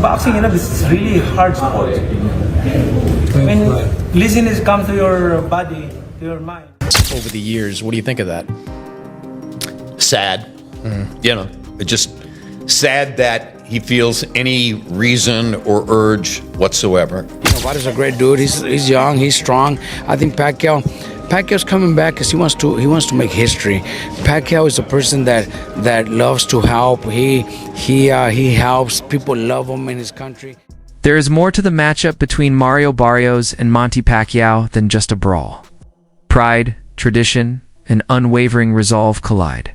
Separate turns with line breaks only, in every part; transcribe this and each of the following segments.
boxing, this is really hard sport. When laziness comes to your body, to your mind.
Over the years, what do you think of that?
Sad. It's just sad that he feels any reason or urge whatsoever.
Barrios is a great dude. He's young. He's strong. I think Pacquiao's coming back because he wants to make history. Pacquiao is a person that loves to help. He helps. People love him in his country.
There is more to the matchup between Mario Barrios and Manny Pacquiao than just a brawl. Pride, tradition, and unwavering resolve collide.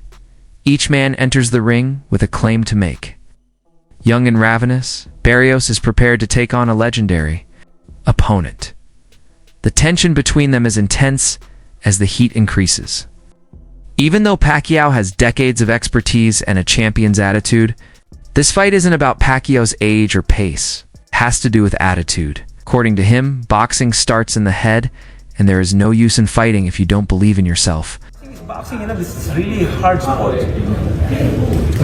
Each man enters the ring with a claim to make. Young and ravenous, Barrios is prepared to take on a legendary opponent. The tension between them is intense as the heat increases. Even though Pacquiao has decades of expertise and a champion's attitude, this fight isn't about Pacquiao's age or pace. It has to do with attitude. According to him, boxing starts in the head, and there is no use in fighting if you don't believe in yourself.
Boxing, this is really hard sport.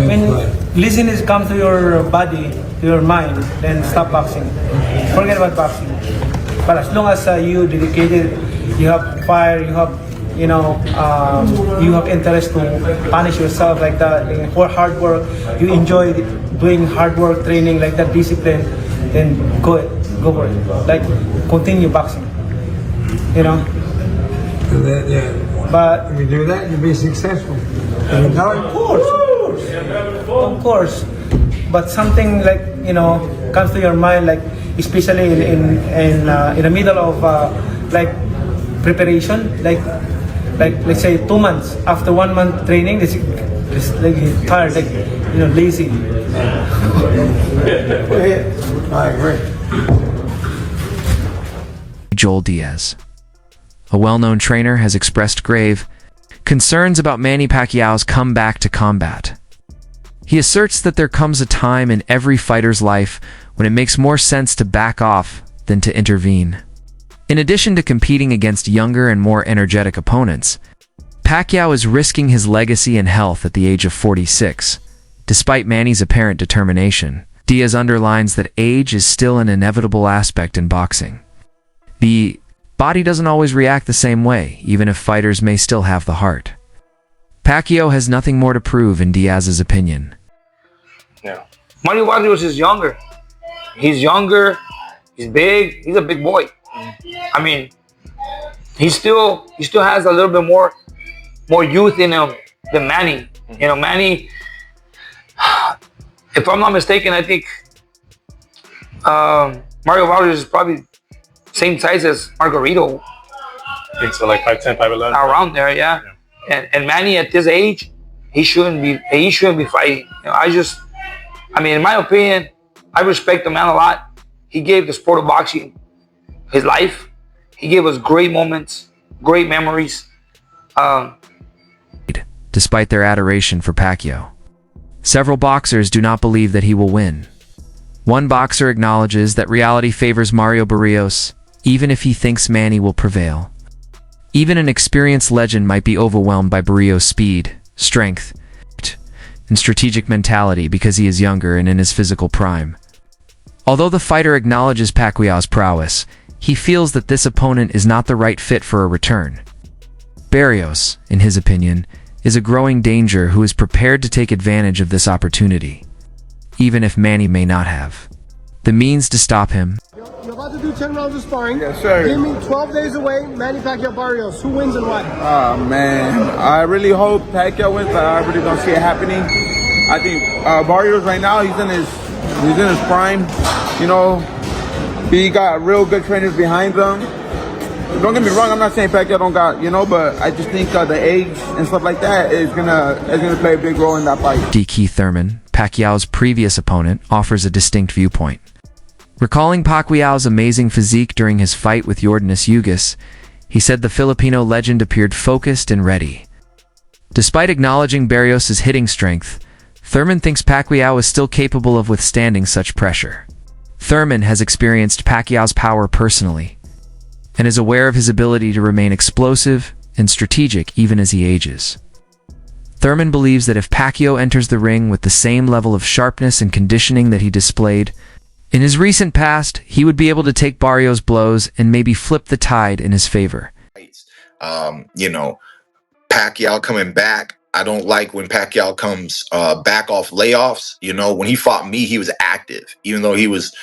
When laziness comes to your body, to your mind, then stop boxing. Forget about boxing. But as long as you dedicated, you have fire, you have you have interest to punish yourself like that, for hard work, you enjoy doing hard work, training like that, discipline, then go for it. Like continue boxing. But
if you do that, you'll be successful.
Of course. But something like comes to your mind, like especially in the middle of like preparation, like let's say 2 months after 1 month training, it's like tired, like lazy.
I agree.
Joel Diaz, a well-known trainer, has expressed grave concerns about Manny Pacquiao's comeback to combat. He asserts that there comes a time in every fighter's life when it makes more sense to back off than to intervene. In addition to competing against younger and more energetic opponents, Pacquiao is risking his legacy and health at the age of 46. Despite Manny's apparent determination, Diaz underlines that age is still an inevitable aspect in boxing. The body doesn't always react the same way, even if fighters may still have the heart. Pacquiao has nothing more to prove, in Diaz's opinion.
Yeah. Manny Barrios is younger. He's younger. He's big. He's a big boy. I mean, he still has a little bit more youth in him than Manny. Manny, if I'm not mistaken, I think Mario Barrios is probably same size as Margarito.
I think so, like 5'10", 5'11".
Around there, yeah. And Manny at this age, he shouldn't be fighting. In my opinion, I respect the man a lot. He gave the sport of boxing his life. He gave us great moments, great memories.
Despite their adoration for Pacquiao, several boxers do not believe that he will win. One boxer acknowledges that reality favors Mario Barrios, even if he thinks Manny will prevail. Even an experienced legend might be overwhelmed by Barrios' speed, strength, and strategic mentality because he is younger and in his physical prime. Although the fighter acknowledges Pacquiao's prowess, he feels that this opponent is not the right fit for a return. Barrios, in his opinion, is a growing danger who is prepared to take advantage of this opportunity, even if Manny may not have the means to stop him.
You're about to do 10 rounds of sparring.
Yes, sir.
Give me 12 days away, Manny Pacquiao Barrios. Who wins and why?
Oh, man. I really hope Pacquiao wins, but I really don't see it happening. I think Barrios right now, he's in his prime. He got real good trainers behind him. Don't get me wrong, I'm not saying Pacquiao don't got, but I just think the age and stuff like that is gonna play a big role in that fight.
Keith Thurman, Pacquiao's previous opponent, offers a distinct viewpoint. Recalling Pacquiao's amazing physique during his fight with Yordenis Ugas, he said the Filipino legend appeared focused and ready. Despite acknowledging Barrios' hitting strength, Thurman thinks Pacquiao is still capable of withstanding such pressure. Thurman has experienced Pacquiao's power personally, and is aware of his ability to remain explosive and strategic even as he ages. Thurman believes that if Pacquiao enters the ring with the same level of sharpness and conditioning that he displayed, In his recent past, he would be able to take Barrios' blows and maybe flip the tide in his favor.
You know, Pacquiao coming back. I don't like when Pacquiao comes back off layoffs. You know, when he fought me, he was active. Even though he was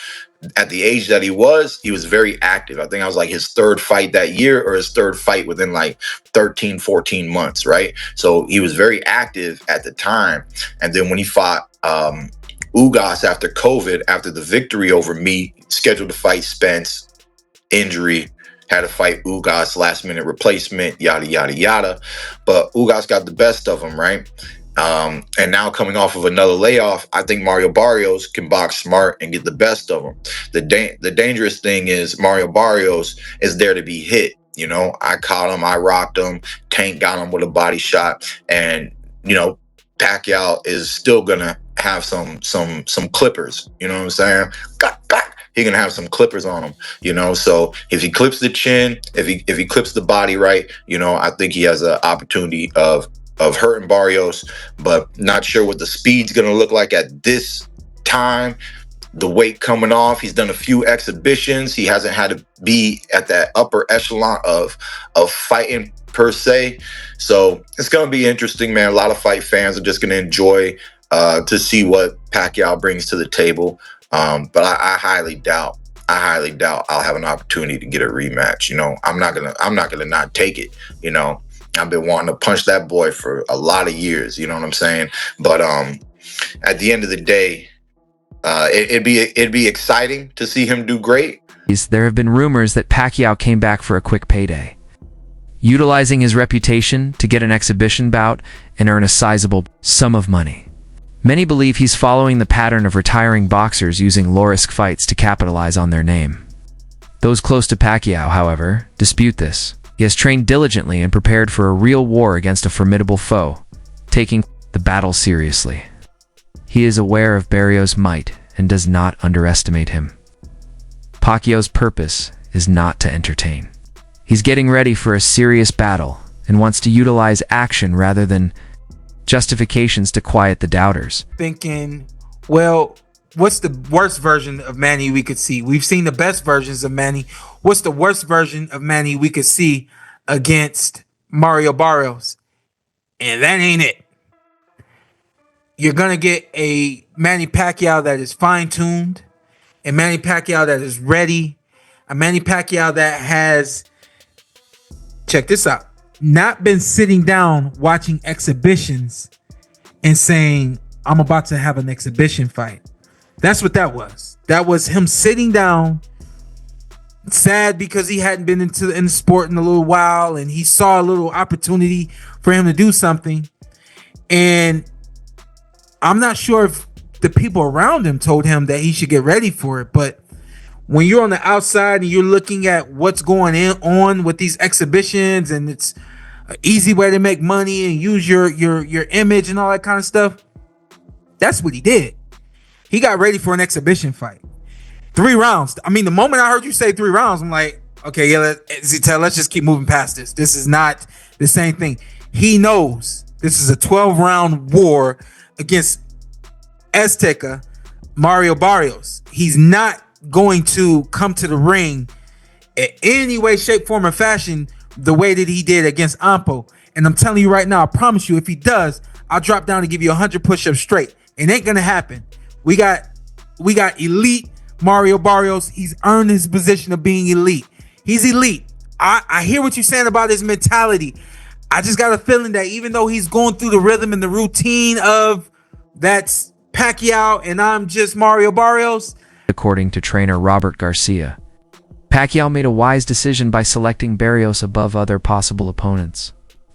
at the age that he was very active. I think I was like his third fight that year or his third fight within like 13, 14 months, right? So he was very active at the time. And then when he fought Ugas after COVID, after the victory over me, scheduled to fight Spence, injury, had to fight Ugas, last minute replacement, yada, yada, yada. But Ugas got the best of him, right? And now coming off of another layoff, I think Mario Barrios can box smart and get the best of him. The dangerous thing is Mario Barrios is there to be hit. You know, I caught him, I rocked him, Tank got him with a body shot. And, you know, Pacquiao is still going to have some clippers. You know what I'm saying? He gonna have some clippers on him, you know. So if he clips the chin, if he clips the body right, you know, I think he has an opportunity of hurting Barrios, but not sure what the speed's gonna look like at this time. The weight coming off, he's done a few exhibitions. He hasn't had to be at that upper echelon of fighting per se. So it's gonna be interesting, man. A lot of fight fans are just gonna enjoy to see what Pacquiao brings to the table. But I highly doubt I'll have an opportunity to get a rematch. You know, I'm not gonna not take it. You know, I've been wanting to punch that boy for a lot of years. You know what I'm saying? But at the end of the day, it'd be exciting to see him do great.
There have been rumors that Pacquiao came back for a quick payday, utilizing his reputation to get an exhibition bout and earn a sizable sum of money. Many believe he's following the pattern of retiring boxers using low-risk fights to capitalize on their name. Those close to Pacquiao, however, dispute this. He has trained diligently and prepared for a real war against a formidable foe, taking the battle seriously. He is aware of Barrios' might and does not underestimate him. Pacquiao's purpose is not to entertain. He's getting ready for a serious battle and wants to utilize action rather than justifications to quiet the doubters.
Thinking, well, what's the worst version of Manny we could see? We've seen the best versions of Manny. What's the worst version of Manny we could see against Mario Barrios? And that ain't it. You're going to get a Manny Pacquiao that is fine-tuned, a Manny Pacquiao that is ready, a Manny Pacquiao that has, check this out, not been sitting down watching exhibitions and saying, I'm about to have an exhibition fight. That's what that was. That was him sitting down, sad because he hadn't been in the sport in a little while, and he saw a little opportunity for him to do something. And I'm not sure if the people around him told him that he should get ready for it, but when you're on the outside and you're looking at what's going on with these exhibitions, and it's an easy way to make money and use your image and all that kind of stuff, that's what he did. He got ready for an exhibition fight. 3 rounds. I mean, the moment I heard you say 3 rounds, I'm like, okay, yeah, let's just keep moving past this. This is not the same thing. He knows this is a 12-round war against Azteca Mario Barrios. He's not going to come to the ring in any way, shape, form, or fashion the way that he did against Ampo. And I'm telling you right now, I promise you, if he does, I'll drop down and give you 100 push-ups straight. It ain't gonna happen. We got elite Mario Barrios. He's earned his position of being elite. He's elite. I hear what you're saying about his mentality. I just got a feeling that even though he's going through the rhythm and the routine of that's Pacquiao and I'm just Mario Barrios.
According to trainer Robert Garcia, Pacquiao made a wise decision by selecting Barrios above other possible opponents.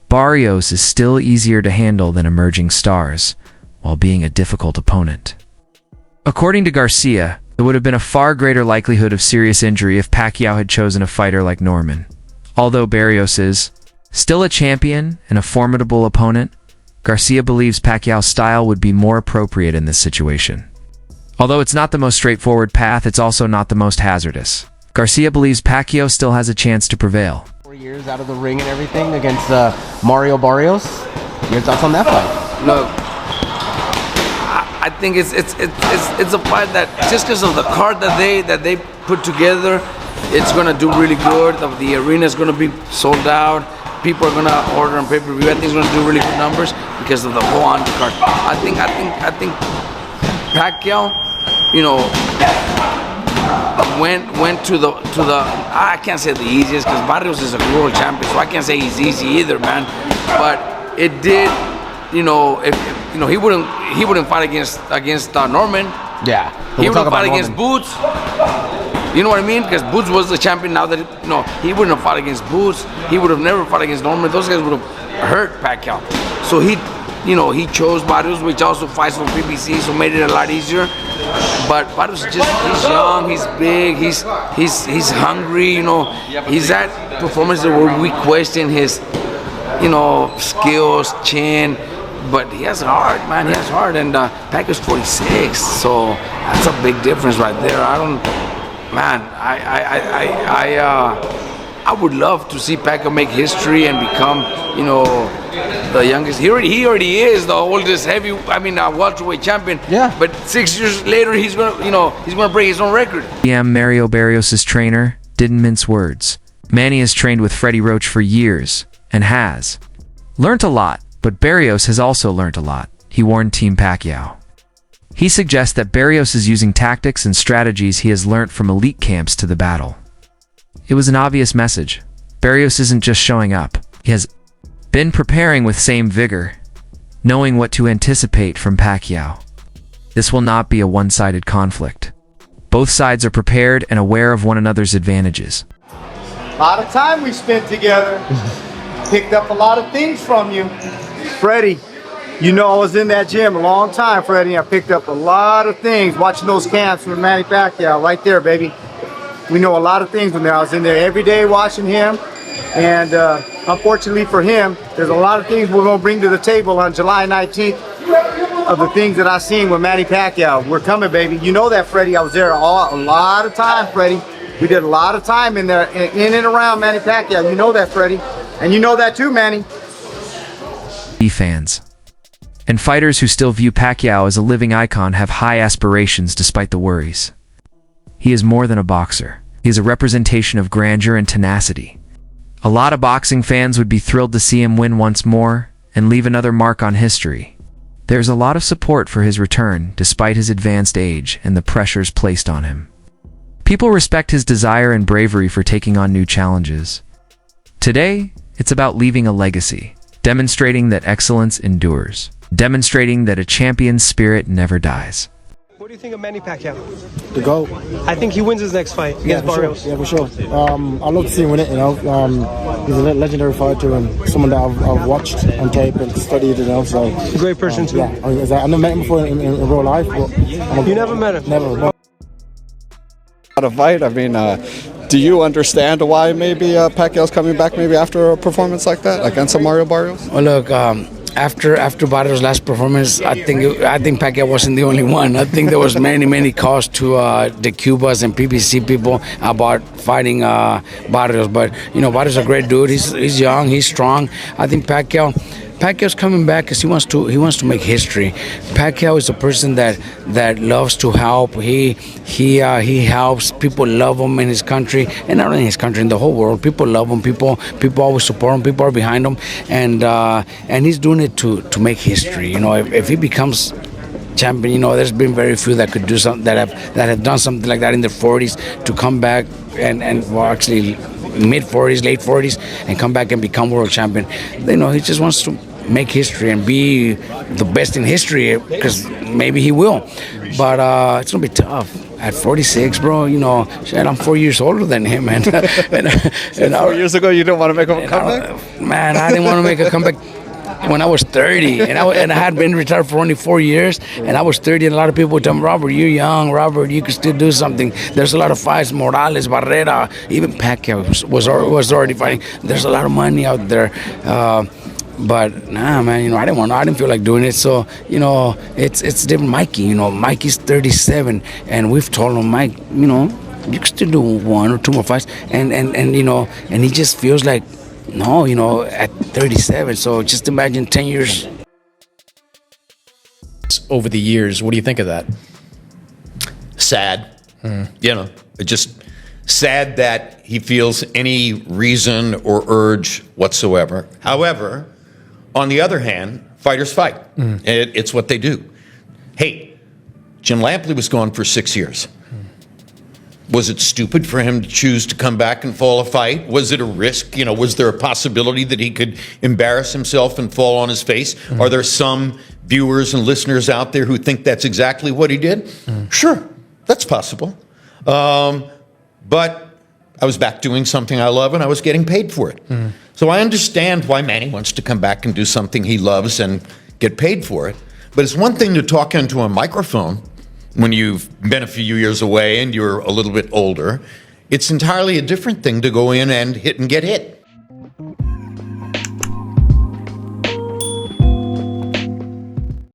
Barrios is still easier to handle than emerging stars, while being a difficult opponent. According to Garcia, there would have been a far greater likelihood of serious injury if Pacquiao had chosen a fighter like Norman. Although Barrios is still a champion and a formidable opponent, Garcia believes Pacquiao's style would be more appropriate in this situation. Although it's not the most straightforward path, it's also not the most hazardous. Garcia believes Pacquiao still has a chance to prevail.
4 years out of the ring and everything against Mario Barrios. Your thoughts on that fight?
Look, I think it's a fight that just because of the card that they put together, it's gonna do really good. The arena is gonna be sold out. People are gonna order on pay-per-view. I think it's gonna do really good numbers because of the whole undercard. I think Pacquiao, you know, went to the I can't say the easiest because Barrios is a world champion, so I can't say he's easy either, man. But it did, you know, if you know, he wouldn't fight against Norman.
Yeah.
He wouldn't fight against Boots. You know what I mean? Because Boots was the champion. Now that he wouldn't have fought against Boots. He would have never fought against Norman. Those guys would have hurt Pacquiao. So he chose Barrios, which also fights for PBC, so made it a lot easier. But Barrios he's young, he's big, he's hungry. You know, he's at performances where we question his, you know, skills, chin. But he has heart, man. He has heart, and Pacquiao's 46, so that's a big difference right there. I would love to see Pacquiao make history and become, you know, the youngest. He already is the oldest welterweight champion.
Yeah.
But 6 years later, he's gonna break his own record.
GM Mario Barrios' trainer didn't mince words. Manny has trained with Freddie Roach for years and has learned a lot, but Barrios has also learned a lot. He warned Team Pacquiao. He suggests that Barrios is using tactics and strategies he has learnt from elite camps to the battle. It was an obvious message. Barrios isn't just showing up. He has been preparing with same vigor, knowing what to anticipate from Pacquiao. This will not be a one-sided conflict. Both sides are prepared and aware of one another's advantages.
A lot of time we spent together. Picked up a lot of things from you. Freddie, you know I was in that gym a long time, Freddie. I picked up a lot of things watching those camps with Manny Pacquiao right there, baby. We know a lot of things when I was in there every day watching him. And unfortunately for him, there's a lot of things we're going to bring to the table on July 19th of the things that I seen with Manny Pacquiao. We're coming, baby. You know that, Freddie. I was there a lot of time, Freddie. We did a lot of time in there, in and around Manny Pacquiao. You know that, Freddie. And you know that too, Manny.
Fans and fighters who still view Pacquiao as a living icon have high aspirations despite the worries. He is more than a boxer. He is a representation of grandeur and tenacity. A lot of boxing fans would be thrilled to see him win once more and leave another mark on history. There's a lot of support for his return despite his advanced age and the pressures placed on him. People respect his desire and bravery for taking on new challenges. Today, it's about leaving a legacy, demonstrating that excellence endures, demonstrating that a champion's spirit never dies.
What do you think of Manny Pacquiao?
The GOAT.
I think he wins his next fight against Barrios.
Sure. Yeah, for sure. I'd love to see him win it, you know. He's a legendary fighter and someone that I've watched on tape and studied, you know. So
He's a great person too.
Yeah, I've never met him before in real life. But
you never met him?
Never. No.
A fight. I mean, do you understand why maybe Pacquiao's coming back maybe after a performance like that against Mario Barrios?
Well, look, after Barrios' last performance, I think Pacquiao wasn't the only one. I think there was many calls to the Cubas and PBC people about fighting Barrios. But you know, Barrios is a great dude. He's young, he's strong. I think Pacquiao's coming back because he wants to make history. Pacquiao is a person that loves to help. He helps. People love him in his country, and not only in his country, in the whole world. People love him. People always support him. People are behind him, and he's doing it to make history. You know, if he becomes champion, you know, there's been very few that could do something that have done something like that in their 40s to come back and well, actually mid-40s, late 40s, and come back and become world champion. You know, he just wants to make history and be the best in history, because maybe he will. But it's gonna be tough at 46, bro. You know, shit, I'm 4 years older than him, and
4 years ago, you didn't want to make a comeback?
Man, I didn't want to make a comeback when I was 30, and I had been retired for only 4 years, and I was 30, and a lot of people would tell me, Robert, you're young, Robert, you can still do something. There's a lot of fights, Morales, Barrera, even Pacquiao was already fighting. There's a lot of money out there. But nah, man, you know, I didn't feel like doing it. So, you know, it's different. Mikey, you know, Mikey's 37, and we've told him, Mike, you know, you can still do 1 or 2 more fights, and you know, and he just feels like, no, you know, at 37. So just imagine 10 years
over the years. What do you think of that?
Sad. Just sad that he feels any reason or urge whatsoever. However, on the other hand, fighters fight. It's what they do. Hey, Jim Lampley was gone for 6 years. Was it stupid for him to choose to come back and fall a fight? Was it a risk? Was there a possibility that he could embarrass himself and fall on his face? Are there some viewers and listeners out there who think that's exactly what he did? Sure, that's possible. But I was back doing something I love and I was getting paid for it. So I understand why Manny wants to come back and do something he loves and get paid for it. But it's one thing to talk into a microphone when you've been a few years away and you're a little bit older. It's entirely a different thing to go in and hit and get hit.